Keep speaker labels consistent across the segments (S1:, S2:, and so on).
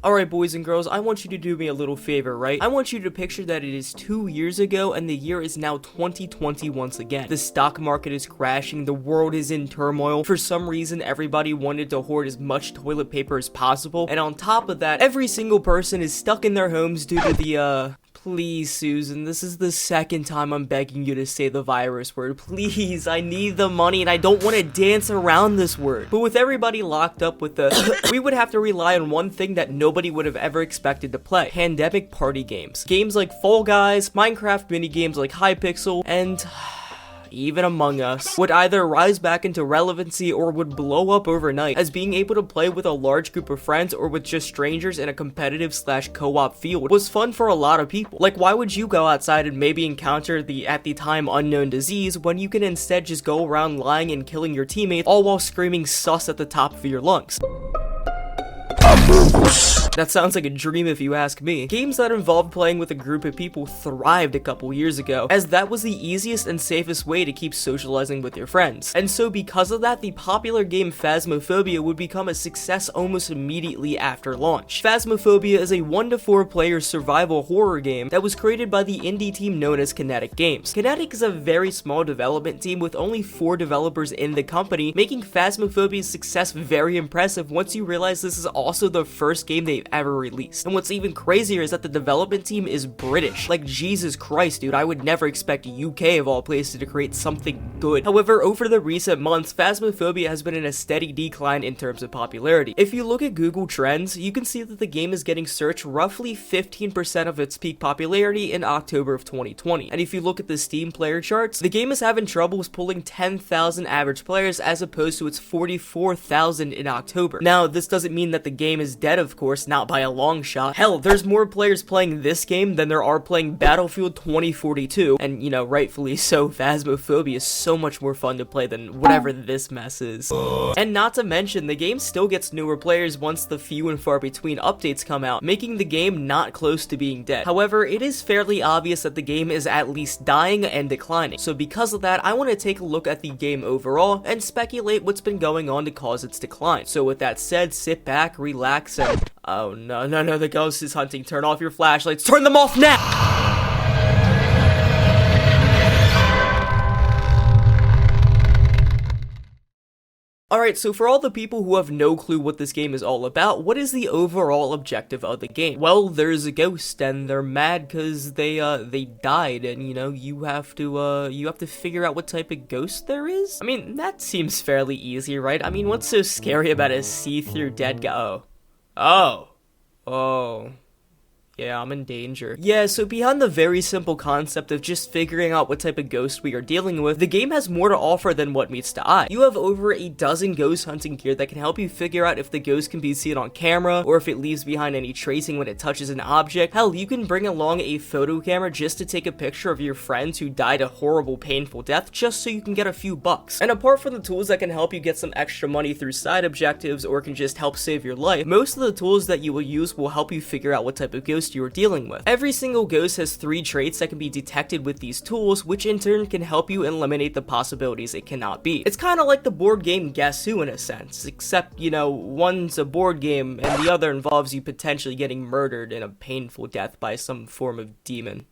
S1: Alright boys and girls, I want you to do me a little favor, right? I want you to picture that it is 2 years ago and the year is now 2020 once again. The stock market is crashing, the world is in turmoil. For some reason, everybody wanted to hoard as much toilet paper as possible, and on top of that, every single person is stuck in their homes due to the, Please, Susan, this is the second time I'm begging you to say the virus word. Please, I need the money and I don't want to dance around this word. But with everybody locked up with we would have to rely on one thing that nobody would have ever expected to play. Pandemic party games. Games like Fall Guys, Minecraft minigames like Hypixel, and even Among Us would either rise back into relevancy or would blow up overnight, as being able to play with a large group of friends or with just strangers in a competitive / co-op field was fun for a lot of people. Like, why would you go outside and maybe encounter the at the time unknown disease when you can instead just go around lying and killing your teammates, all while screaming sus at the top of your lungs? That sounds like a dream if you ask me. Games that involved playing with a group of people thrived a couple years ago, as that was the easiest and safest way to keep socializing with your friends. And so because of that, the popular game Phasmophobia would become a success almost immediately after launch. Phasmophobia is a 1 to 4 player survival horror game that was created by the indie team known as Kinetic Games. Kinetic is a very small development team with only 4 developers in the company, making Phasmophobia's success very impressive once you realize this is also the first game they've ever released. And what's even crazier is that the development team is British. Like, Jesus Christ, dude, I would never expect UK of all places to create something good. However, over the recent months, Phasmophobia has been in a steady decline in terms of popularity. If you look at Google Trends, you can see that the game is getting searched roughly 15% of its peak popularity in October of 2020. And if you look at the Steam player charts, the game is having troubles pulling 10,000 average players as opposed to its 44,000 in October. Now, this doesn't mean that the game is dead, of course, not by a long shot. Hell, there's more players playing this game than there are playing Battlefield 2042, and you know, rightfully so. Phasmophobia is so much more fun to play than whatever this mess is. And not to mention, the game still gets newer players once the few and far between updates come out, making the game not close to being dead. However, it is fairly obvious that the game is at least dying and declining, so because of that, I want to take a look at the game overall and speculate what's been going on to cause its decline. So with that said, sit back, relax, and oh no, the ghost is hunting. Turn off your flashlights. Turn them off now! Alright, so for all the people who have no clue what this game is all about, what is the overall objective of the game? Well, there's a ghost, and they're mad because they died, and, you know, you have to figure out what type of ghost there is? I mean, that seems fairly easy, right? I mean, what's so scary about a see-through dead guy? Oh. Yeah, I'm in danger. Yeah, so beyond the very simple concept of just figuring out what type of ghost we are dealing with, the game has more to offer than what meets the eye. You have over a dozen ghost hunting gear that can help you figure out if the ghost can be seen on camera, or if it leaves behind any tracing when it touches an object. Hell, you can bring along a photo camera just to take a picture of your friends who died a horrible, painful death, just so you can get a few bucks. And apart from the tools that can help you get some extra money through side objectives, or can just help save your life, most of the tools that you will use will help you figure out what type of ghost you are dealing with. Every single ghost has 3 traits that can be detected with these tools, which in turn can help you eliminate the possibilities it cannot be. It's kind of like the board game Guess Who in a sense, except, you know, one's a board game and the other involves you potentially getting murdered in a painful death by some form of demon.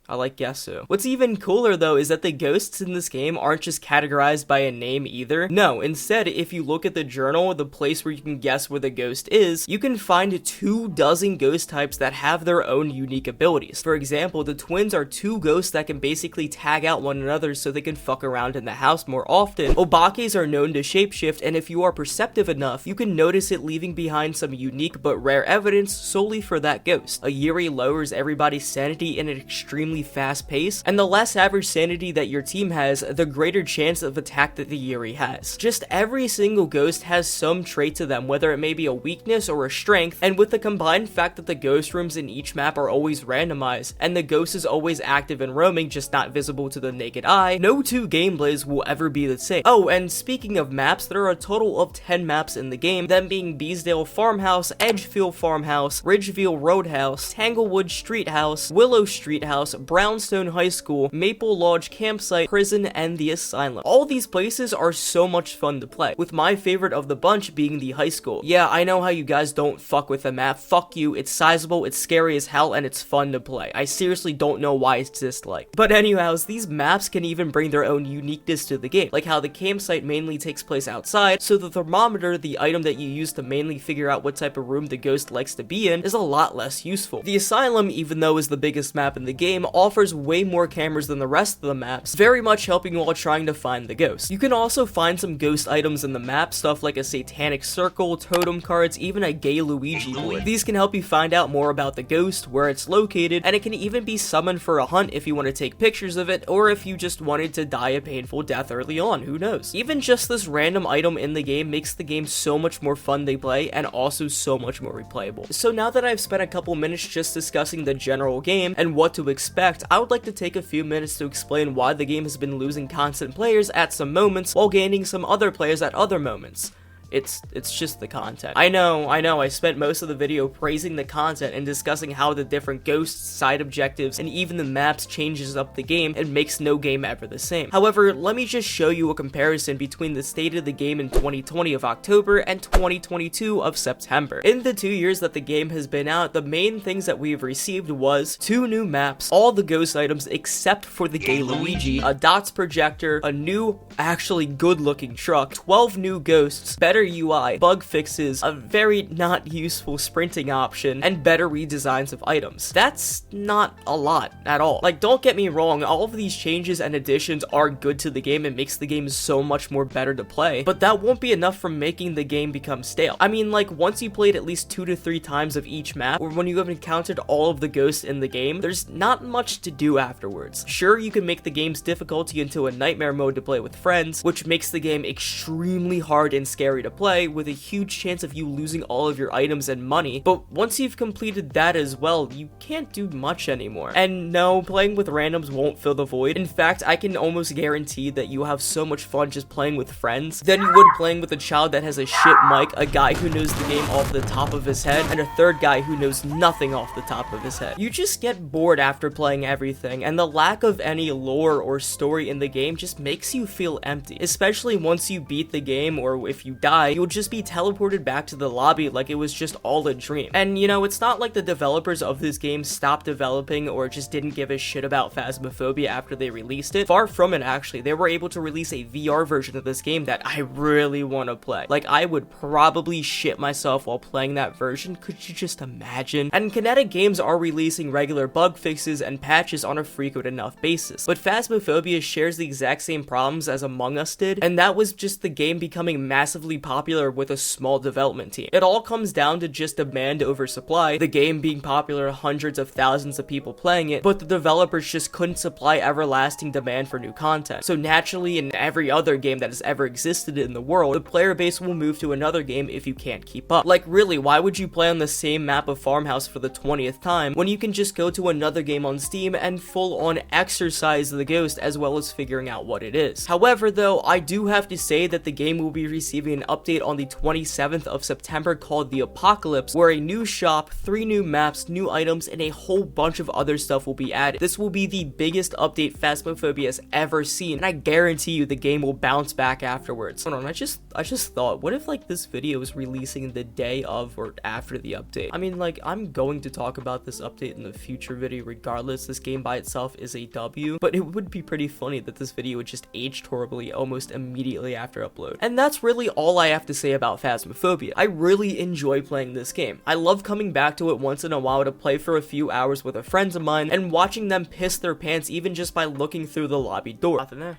S1: I like Guess Who. What's even cooler though is that the ghosts in this game aren't just categorized by a name either. No, instead, if you look at the journal, the place where you can guess where the ghost is, you can find 24 ghost types that have their own unique abilities. For example, the twins are 2 ghosts that can basically tag out one another so they can fuck around in the house more often. Obakes are known to shapeshift, and if you are perceptive enough, you can notice it leaving behind some unique but rare evidence solely for that ghost. A Yuri lowers everybody's sanity in an extremely fast pace, and the less average sanity that your team has, the greater chance of attack that the Yuri has. Just every single ghost has some trait to them, whether it may be a weakness or a strength, and with the combined fact that the ghost rooms in each map are always randomized, and the ghost is always active and roaming, just not visible to the naked eye, no 2 gameplays will ever be the same. Oh, and speaking of maps, there are a total of 10 maps in the game, them being Beesdale Farmhouse, Edgefield Farmhouse, Ridgeville Roadhouse, Tanglewood Street House, Willow Street House, Brownstone High School, Maple Lodge Campsite, Prison, and the Asylum. All these places are so much fun to play, with my favorite of the bunch being the high school. Yeah, I know how you guys don't fuck with the map. Fuck you, it's sizable, it's scary as hell, and it's fun to play. I seriously don't know why it's disliked. But anyways, these maps can even bring their own uniqueness to the game, like how the campsite mainly takes place outside, so the thermometer, the item that you use to mainly figure out what type of room the ghost likes to be in, is a lot less useful. The Asylum, even though is the biggest map in the game, offers way more cameras than the rest of the maps, very much helping while trying to find the ghost. You can also find some ghost items in the map, stuff like a satanic circle, totem cards, even a gay Luigi board. These can help you find out more about the ghost, where it's located, and it can even be summoned for a hunt if you want to take pictures of it, or if you just wanted to die a painful death early on, who knows. Even just this random item in the game makes the game so much more fun to play, and also so much more replayable. So now that I've spent a couple minutes just discussing the general game and what to expect, I would like to take a few minutes to explain why the game has been losing constant players at some moments while gaining some other players at other moments. It's just the content. I know, I spent most of the video praising the content and discussing how the different ghosts, side objectives, and even the maps changes up the game and makes no game ever the same. However, let me just show you a comparison between the state of the game in 2020 of October and 2022 of September. In the 2 years that the game has been out, the main things that we've received was 2 new maps, all the ghost items except for the gay Luigi, a dots projector, a new, actually good looking truck, 12 new ghosts, better UI, bug fixes, a very not useful sprinting option, and better redesigns of items. That's not a lot at all. Like, don't get me wrong, all of these changes and additions are good to the game and makes the game so much more better to play, but that won't be enough for making the game become stale. I mean, like, once you played at least 2 to 3 times of each map, or when you have encountered all of the ghosts in the game, there's not much to do afterwards. Sure, you can make the game's difficulty into a nightmare mode to play with friends, which makes the game extremely hard and scary to play, with a huge chance of you losing all of your items and money, but once you've completed that as well, you can't do much anymore. And no, playing with randoms won't fill the void. In fact, I can almost guarantee that you have so much fun just playing with friends than you would playing with a child that has a shit mic, a guy who knows the game off the top of his head, and a third guy who knows nothing off the top of his head. You just get bored after playing everything, and the lack of any lore or story in the game just makes you feel empty, especially once you beat the game, or if you die, you'll just be teleported back to the lobby like it was just all a dream. And you know, it's not like the developers of this game stopped developing or just didn't give a shit about Phasmophobia after they released it. Far from it, actually. They were able to release a VR version of this game that I really want to play. Like, I would probably shit myself while playing that version. Could you just imagine? And Kinetic Games are releasing regular bug fixes and patches on a frequent enough basis. But Phasmophobia shares the exact same problems as Among Us did, and that was just the game becoming massively popular with a small development team. It all comes down to just demand over supply, the game being popular, hundreds of thousands of people playing it, but the developers just couldn't supply everlasting demand for new content. So naturally, in every other game that has ever existed in the world, the player base will move to another game if you can't keep up. Like, really, why would you play on the same map of Farmhouse for the 20th time when you can just go to another game on Steam and full-on exercise the ghost as well as figuring out what it is? However, though, I do have to say that the game will be receiving an update on the 27th of September called the APOCLYPSE, where a new shop, 3 new maps, new items, and a whole bunch of other stuff will be added. This will be the biggest update Phasmophobia has ever seen, and I guarantee you the game will bounce back afterwards. Hold on, I just thought, what if like this video is releasing the day of or after the update? I mean, like, I'm going to talk about this update in the future video regardless. This game by itself is a W, but it would be pretty funny that this video would just aged horribly almost immediately after upload. And that's really all I have to say about Phasmophobia. I really enjoy playing this game. I love coming back to it once in a while to play for a few hours with a friend of mine and watching them piss their pants even just by looking through the lobby door. Nothing there.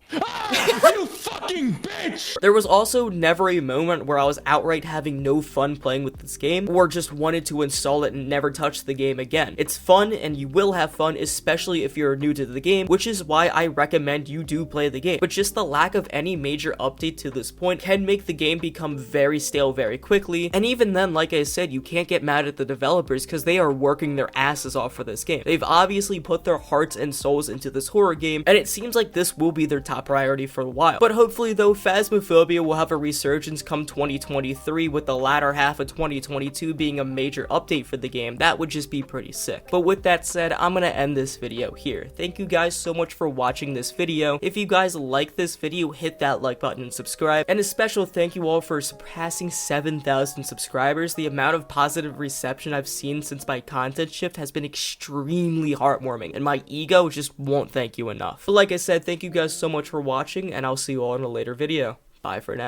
S2: You fucking bitch!
S1: There was also never a moment where I was outright having no fun playing with this game, or just wanted to install it and never touch the game again. It's fun, and you will have fun, especially if you're new to the game, which is why I recommend you do play the game. But just the lack of any major update to this point can make the game become very stale very quickly, and even then, like I said, you can't get mad at the developers because they are working their asses off for this game. They've obviously put their hearts and souls into this horror game, and it seems like this will be their top priority for a while. But hopefully Hopefully though, Phasmophobia will have a resurgence come 2023, with the latter half of 2022 being a major update for the game. That would just be pretty sick. But with that said, I'm gonna end this video here. Thank you guys so much for watching this video. If you guys like this video, hit that like button and subscribe. And a special thank you all for surpassing 7,000 subscribers. The amount of positive reception I've seen since my content shift has been extremely heartwarming, and my ego just won't thank you enough. But like I said, thank you guys so much for watching, and I'll see you all in a later video. Bye for now.